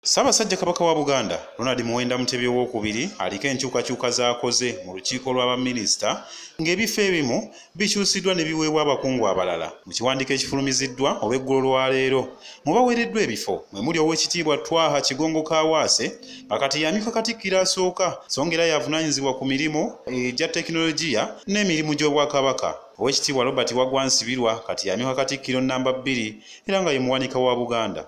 Ssaabasajja Kabaka wa Buganda Ronald Muwenda Mutebi owookubiri aliko enkyukakyuka z'akoze mu lukiiko lw'abaminisita ng'ebifo ebimu bikyusiddwa ne biweebwa abakungu abalala. Mu kiwandiiko ekifulumiziddwa olw'eggulo lwa leero mu baweereddwa ebifo mwe muli Oweekitiibwa Twaha Kigongo Kaawaase bakati yamyuka Katikkiro asooka so ng'era yavunaanyizibwa ku mirimu egya tekinologiya n'emirimu gy'Obwakabaka. Oweekitiibwa Robert Waggwansibirwa kati yamyuka Katikkiro nnamba 2 era nga ye muwanika wa Buganda.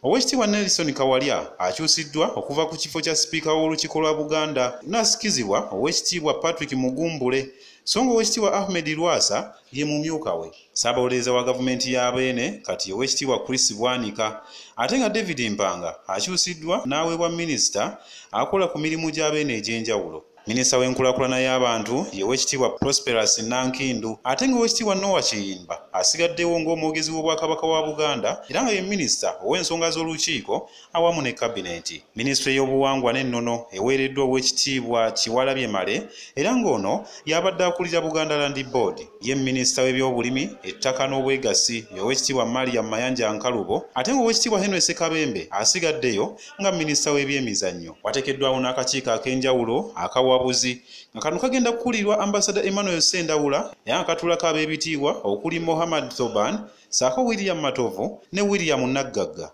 Oweekitiibwa Nelson Kawalya akyusiddwa okuva ku kifo kya sipiika w'olukiiko lwa Buganda n'asikizibwa Oweekitiibwa Patrick Mugumbule so nga Oweekitiibwa Ahmed Lwasa ye mumyuka we. Ssaabawolereza wa gavumenti ya Beene kati Oweekitiibwa Chris Bwanika ate nga David Mpanga akyusiddwa n'aweebwa minisita akola ku mirimu gya Beene egy'enjawulo. Minisita w'enkulaakulana y'abantu ye Oweekitiibwa Prosperous Nankindu ate nga Oweekitiibwa Noah Kiyimba asigaddewo ng'omwogezi w'Obwakabaka wa Buganda era nga ye minisita ow'ensonga z'olukiiko awamu ne kabineeti. Minisitule y'obuwangwa n'ennono eweereddwa Oweekitiibwa Kiwalabye Male era ng'ono y'abadde akulira Buganda Land Board. Ye minisita w'ebyobulimi ettaka n'obwegassi ye Oweekitiibwa Mariam Mayanja Nkalubo ate nga Oweekitiibwa Henry Ssekabembe asigaddeyo nga minisita w'ebyemizannyo. Wateekeddwawo n'akakiiko ak'enjawulo akawabuzi nga kano kagenda kukulirwa Ambassador Emmanuel Sendawula era nga katuulako ab'ebitiibwa okuli Mohammed Thoban, Sako William Matovu ne William Naggagga.